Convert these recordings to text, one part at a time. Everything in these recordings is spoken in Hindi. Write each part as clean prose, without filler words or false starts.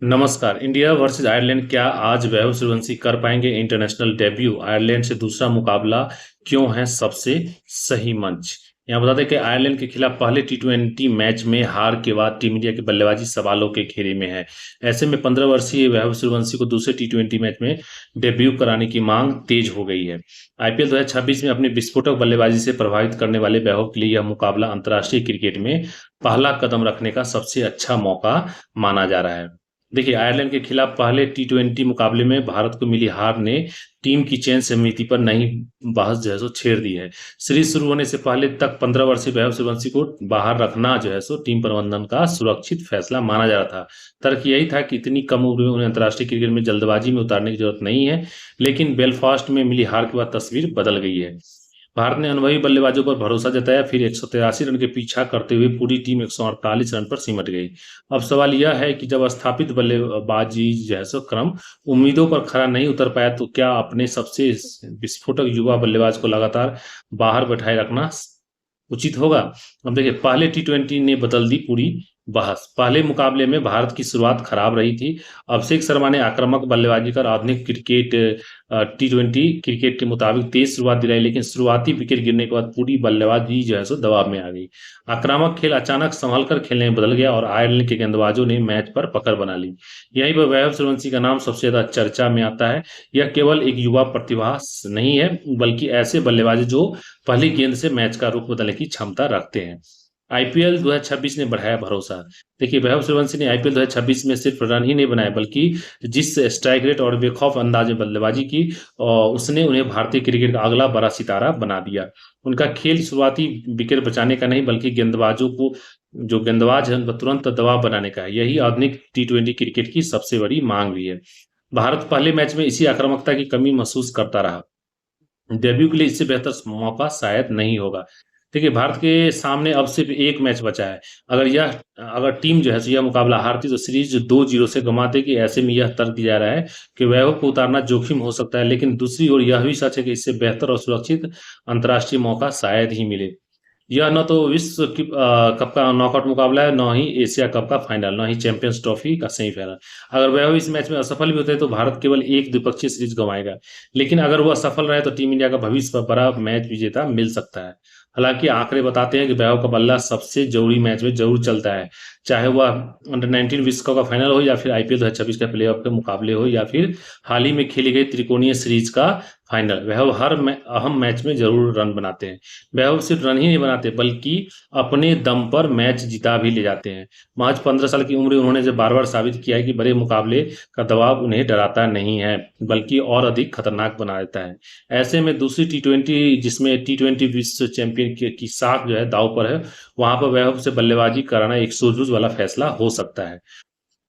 नमस्कार। इंडिया वर्सेस आयरलैंड, क्या आज वैभव सूर्यवंशी कर पाएंगे इंटरनेशनल डेब्यू? आयरलैंड से दूसरा मुकाबला क्यों है सबसे सही मंच? यहाँ बता दें कि आयरलैंड के खिलाफ पहले टी20 मैच में हार के बाद टीम इंडिया की बल्लेबाजी सवालों के घेरे में है। ऐसे में 15 वर्षीय वैभव सूर्यवंशी को दूसरे टी20 मैच में डेब्यू कराने की मांग तेज हो गई है। आईपीएल 2026 में अपनी विस्फोटक बल्लेबाजी से प्रभावित करने वाले वैभव के लिए यह मुकाबला अंतर्राष्ट्रीय क्रिकेट में पहला कदम रखने का सबसे अच्छा मौका माना जा रहा है। देखिए, आयरलैंड के खिलाफ पहले टी20 मुकाबले में भारत को मिली हार ने टीम की चयन समिति पर नई बहस जो है सो छेड़ दी है। सीरीज शुरू होने से पहले तक 15 वर्षीय वैभव सूर्यवंशी को बाहर रखना जो है सो टीम प्रबंधन का सुरक्षित फैसला माना जा रहा था। तर्क यही था कि इतनी कम उम्र में उन्हें अंतर्राष्ट्रीय क्रिकेट में जल्दबाजी में उतारने की जरूरत नहीं है, लेकिन बेलफास्ट में मिली हार के बाद तस्वीर बदल गई है। भारत ने अनुभवी बल्लेबाजों पर भरोसा जताया, फिर 183 रन के पीछा करते हुए पूरी टीम 148 रन पर सिमट गई। अब सवाल यह है कि जब स्थापित बल्लेबाजी जैसा क्रम उम्मीदों पर खरा नहीं उतर पाया, तो क्या अपने सबसे विस्फोटक युवा बल्लेबाज को लगातार बाहर बैठाए रखना उचित होगा? अब देखिए, पहले टी20 ने बदल दी पूरी बहस। पहले मुकाबले में भारत की शुरुआत खराब रही थी। अभिषेक शर्मा ने आक्रामक बल्लेबाजी कर आधुनिक टी20 क्रिकेट के मुताबिक तेज शुरुआत दिलाई, लेकिन शुरुआती विकेट गिरने के बाद पूरी बल्लेबाजी जो है सो दबाव में आ गई। आक्रामक खेल अचानक संभल कर खेलने में बदल गया और आयरलैंड के गेंदबाजों ने मैच पर पकड़ बना ली। यहीं पर वैभव सूर्यवंशी का नाम सबसे ज्यादा चर्चा में आता है। यह केवल एक युवा प्रतिभा नहीं है, बल्कि ऐसे बल्लेबाज जो पहली गेंद से मैच का रुख बदलने की क्षमता रखते हैं। आईपीएल 2026 ने बढ़ाया भरोसा। देखिए, वैभव सूर्यवंशी ने आईपीएल 2026 में सिर्फ रन ही नहीं बनाए, बल्कि जिस स्ट्राइक रेट और बेखौफ अंदाज में बल्लेबाजी की, उसने उन्हें भारतीय क्रिकेट का अगला बड़ा सितारा बना दिया। उनका खेल शुरुआती विकेट बचाने का नहीं, बल्कि गेंदबाजों को जो गेंदबाज है उनको तुरंत दबाव बनाने का है। यही आधुनिक टी20 क्रिकेट की सबसे बड़ी मांग भी है। भारत पहले मैच में इसी आक्रामकता की कमी महसूस करता रहा। डेब्यू के लिए इससे बेहतर मौका शायद नहीं होगा। देखिए, भारत के सामने अब सिर्फ एक मैच बचा है। अगर टीम जो है सो यह मुकाबला हारती तो सीरीज 2-0 से गंवा देगी। ऐसे में यह तर्क दिया जा रहा है कि वैभव को उतारना जोखिम हो सकता है, लेकिन दूसरी ओर यह भी सच है कि इससे बेहतर और सुरक्षित अंतर्राष्ट्रीय मौका शायद ही मिले। यह न तो कप का नॉकआउट मुकाबला है, न ही एशिया कप का फाइनल, न ही चैंपियंस ट्रॉफी का सेमीफाइनल। अगर वह इस मैच में असफल भी होते हैं तो भारत केवल एक द्विपक्षीय सीरीज गंवाएगा, लेकिन अगर वह सफल रहे तो टीम इंडिया का भविष्य पर बड़ा मैच विजेता मिल सकता है। हालांकि आंकड़े बताते हैं कि वैभव का बल्ला सबसे जरूरी मैच में जरूर चलता है, चाहे वह अंडर 19 विश्व कप का फाइनल हो, या फिर आईपीएल 2026 का प्लेऑफ के मुकाबले हो, या फिर हाल ही में खेली गई त्रिकोणीय सीरीज का फाइनल। वैभव हर अहम मैच में जरूर रन बनाते हैं। वैभव सिर्फ रन ही नहीं बनाते, बल्कि अपने दम पर मैच जिता भी ले जाते हैं। महज 15 साल की उम्र में उन्होंने जब बार बार साबित किया है कि बड़े मुकाबले का दबाव उन्हें डराता नहीं है, बल्कि और अधिक खतरनाक बना देता है। ऐसे में दूसरी टी20, जिसमें टी20 विश्व चैंपियन की साख जो है दाव पर है, वहां पर वैभव से बल्लेबाजी कराना एक सूझबूझ वाला फैसला हो सकता है।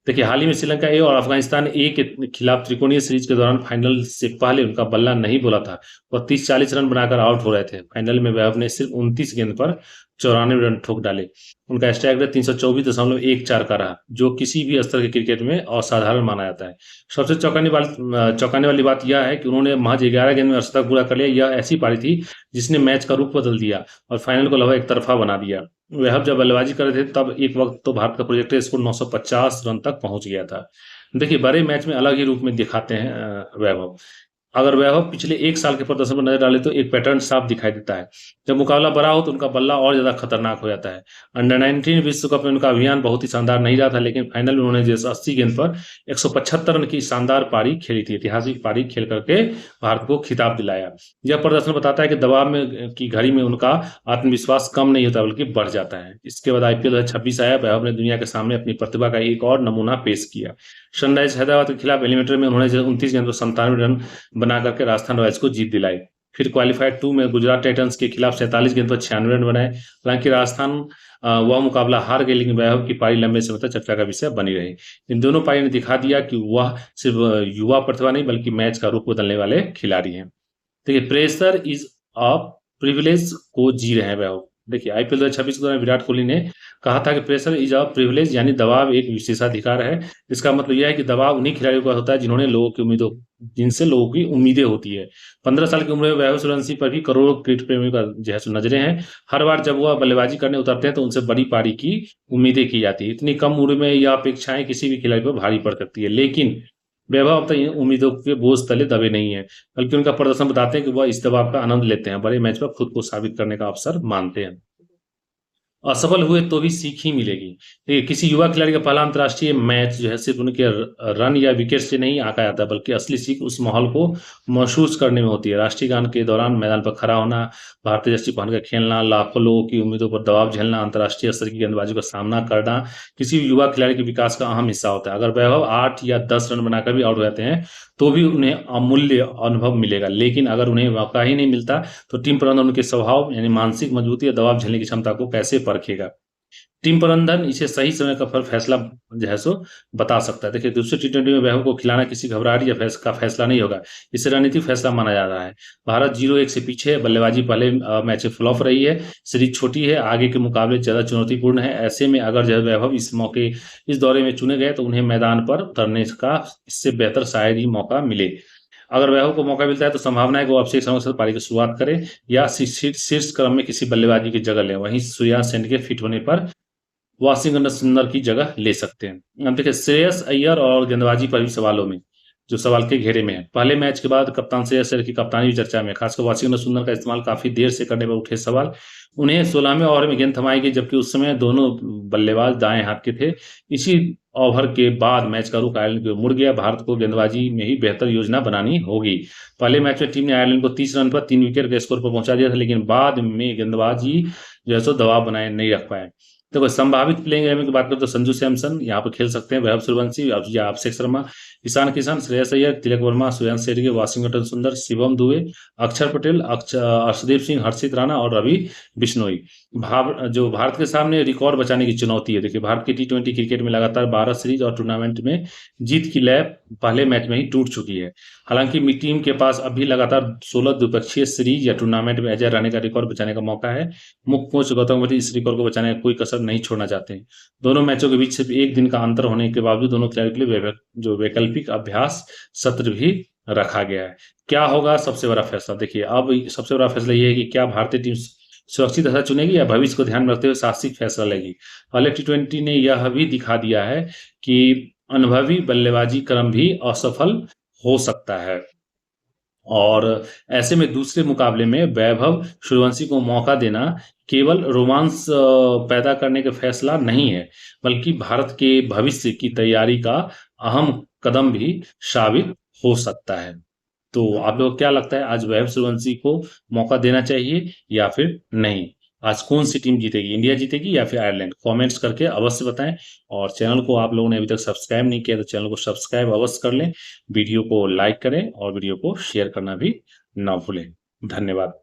देखिए, हाल ही में श्रीलंका ए और अफगानिस्तान ए के खिलाफ त्रिकोणीय सीरीज के दौरान फाइनल से पहले उनका बल्ला नहीं बोला था। वह 30-40 रन बनाकर आउट हो रहे थे। फाइनल में वैभव ने सिर्फ 29 गेंद पर 94 रन ठोक डाले। उनका स्ट्राइक रेट 324.14 का रहा, जो किसी भी स्तर के क्रिकेट में असाधारण माना जाता है। सबसे चौंकाने वाली बात यह है कि उन्होंने महज 11 गेंद में अर्धशतक पूरा कर लिया। यह ऐसी पारी थी जिसने मैच का रुख बदल दिया और फाइनल को लगभग एक तरफा बना दिया। वह जब बल्लेबाजी कर रहे थे तब एक वक्त तो भारत का प्रोजेक्टेड स्कोर 950 रन तक पहुंच गया था। देखिए, बड़े मैच में अलग ही रूप में दिखाते हैं वैभव। अगर वैभव पिछले एक साल के प्रदर्शन पर नजर डाले तो एक पैटर्न साफ दिखाई देता है। जब मुकाबला बड़ा हो तो उनका बल्ला और ज्यादा खतरनाक हो जाता है। अंडर 19 विश्व कप में उनका अभियान बहुत ही शानदार नहीं रहा था, लेकिन फाइनल में उन्होंने जैसे 80 गेंद पर 175 रन की शानदार पारी खेली थी। ऐतिहासिक पारी खेल करके भारत को खिताब दिलाया। यह प्रदर्शन बताता है कि दबाव में की घड़ी में उनका आत्मविश्वास कम नहीं होता, बल्कि बढ़ जाता है। इसके बाद आईपीएल 2026 आया। वैभव ने दुनिया के सामने अपनी प्रतिभा का एक और नमूना पेश किया। सनराइज हैदराबाद के खिलाफ एलिमिनेटर में उन्होंने 29 गेंद पर 97 रन बना करके राजस्थान रॉयल्स को जीत दिलाई। फिर क्वालिफायर 2 में गुजरात टाइटंस के खिलाफ 47 गेंद पर 96 रन बनाए। हालांकि राजस्थान वह मुकाबला हार गई, लेकिन वैभव की पारी लंबे समय तक चर्चा का विषय बनी रही। इन दोनों पारी ने दिखा दिया कि वह सिर्फ युवा प्रतिभा नहीं, बल्कि मैच का रुख बदलने वाले खिलाड़ी हैं। देखिए, प्रेशर इज अ प्रिविलेज को जी रहे हैं वैभव। देखिए आईपीएल 2026 के दौरान विराट कोहली ने कहा था कि प्रेशर इज अ प्रिविलेज, यानी दबाव एक विशेषाधिकार है। इसका मतलब यह है कि दबाव उन्हीं खिलाड़ियों का होता है जिनसे लोगों की उम्मीदें होती है। 15 साल की उम्र में वैभव सूर्यवंशी पर भी करोड़ों क्रिकेट प्रेमियों का जो है सो नजरें हैं। हर बार जब वह बल्लेबाजी करने उतरते हैं तो उनसे बड़ी पारी की उम्मीदें की जाती है। इतनी कम उम्र में यह अपेक्षाएं किसी भी खिलाड़ी पर भारी पड़ सकती है, लेकिन वैभव अब तक इन उम्मीदों के बोझ तले दबे नहीं है, बल्कि उनका प्रदर्शन बताते हैं कि वह इस दबाव का आनंद लेते हैं, बड़े मैच पर खुद को साबित करने का अवसर मानते हैं। असफल हुए तो भी सीख ही मिलेगी। देखिए किसी युवा खिलाड़ी का पहला अंतर्राष्ट्रीय मैच जो है सिर्फ उनके रन या विकेट से नहीं आंका जाता, बल्कि असली सीख उस माहौल को महसूस करने में होती है। राष्ट्रीय गान के दौरान मैदान पर खड़ा होना, भारतीय जर्सी पहनकर खेलना, लाखों लोगों की उम्मीदों पर दबाव झेलना, अंतर्राष्ट्रीय स्तर की गेंदबाजी का सामना करना किसी भी युवा खिलाड़ी के विकास का अहम हिस्सा होता है। अगर वैभव 8 या 10 रन बनाकर भी आउट हो जाते हैं तो भी उन्हें अमूल्य अनुभव मिलेगा, लेकिन अगर उन्हें मौका ही नहीं मिलता तो टीम प्रबंधन उनके स्वभाव यानी मानसिक मजबूती या दबाव झेलने की क्षमता को कैसे परखेगा। टीम प्रबंधन इसे सही समय का फैसला जो है सो बता सकता है। देखिए दूसरे टी20 में वैभव को खिलाना किसी घबराहट या का फैसला नहीं होगा, इसे रणनीतिक फैसला माना जा रहा है। भारत 0-1 से पीछे है, बल्लेबाजी पहले मैच में फ्लॉप रही है, सीरीज छोटी है, आगे के मुकाबले ज्यादा चुनौतीपूर्ण है। ऐसे में अगर जो है वैभव इस दौरे में चुने गए तो उन्हें मैदान पर उतरने का इससे बेहतर शायद ही मौका मिले। अगर वैभव को मौका मिलता है तो संभावना है कि वो अभिषेक शर्मा के साथ पारी की शुरुआत करे या शीर्ष क्रम में किसी बल्लेबाजी की जगह ले। वहीं सूर्यकुमार सेन के फिट होने पर वाशिंगटन सुंदर की जगह ले सकते हैं। अब देखिए श्रेयस अय्यर और गेंदबाजी पर भी सवालों में जो सवाल के घेरे में है। पहले मैच के बाद कप्तान श्रेयस अय्यर की कप्तानी भी चर्चा में, खासकर वाशिंगटन सुंदर का इस्तेमाल काफी देर से करने पर उठे सवाल। उन्हें 16वें ओवर में गेंद थमाई गई, जबकि उस समय दोनों बल्लेबाज दाएं हाथ के थे। इसी ओवर के बाद मैच का रुख आयरलैंड की ओर मुड़ गया। भारत को गेंदबाजी में ही बेहतर योजना बनानी होगी। पहले मैच में टीम ने आयरलैंड को 30 रन पर 3 विकेट के स्कोर पर पहुंचा दिया था, लेकिन बाद में गेंदबाजी जो है सो दबाव बनाए नहीं रख पाए। देखो संभावित प्लेइंग 11 की बात करें तो संजू सैमसन यहाँ पर खेल सकते हैं, वैभव सूर्यवंशी या अभिषेक शर्मा, ईशान किशन, श्रेयस अय्यर, तिलक वर्मा, सूर्यवंशी शेरगिल, वाशिंगटन सुंदर, शिवम दुबे, अक्षर पटेल, अर्शदीप सिंह, हर्षित राणा और रवि बिश्नोई। जो भारत के सामने रिकॉर्ड बचाने की चुनौती है। देखिए भारत की टी20 क्रिकेट में लगातार 12 सीरीज और टूर्नामेंट में जीत की लैब पहले मैच में ही टूट चुकी है। हालांकि टीम के पास अभी लगातार 16 द्विपक्षीय सीरीज या टूर्नामेंट में अजय रहने का रिकॉर्ड बचाने का मौका है। मुख्य कोच गौतम गंभीर इस रिकॉर्ड को बचाने का कोई कसर नहीं छोड़ना चाहते हैं। दोनों मैचों के बीच सिर्फ एक दिन का अंतर होने के बावजूद दोनों खिलाड़ियों के लिए जो वैकल्पिक अभ्यास सत्र भी रखा गया है। क्या होगा सबसे बड़ा फैसला? देखिए अब सबसे बड़ा फैसला ये है कि क्या भारतीय टीम सुरक्षित ऐसा चुनेगी या भविष्य को ध्यान में रखते हुए साहसिक फैसला लेगी। पहले टी20 ने यह भी दिखा दिया है कि अनुभवी बल्लेबाजी क्रम भी असफल हो सकता है, और ऐसे में दूसरे मुकाबले में वैभव सूर्यवंशी को मौका देना केवल रोमांस पैदा करने का फैसला नहीं है, बल्कि भारत के भविष्य की तैयारी का अहम कदम भी साबित हो सकता है। तो आप लोग क्या लगता है, आज वैभव सूर्यवंशी को मौका देना चाहिए या फिर नहीं? आज कौन सी टीम जीतेगी, इंडिया जीतेगी या फिर आयरलैंड? कमेंट्स करके अवश्य बताएं। और चैनल को आप लोगों ने अभी तक सब्सक्राइब नहीं किया तो चैनल को सब्सक्राइब अवश्य कर लें, वीडियो को लाइक करें और वीडियो को शेयर करना भी ना भूलें। धन्यवाद।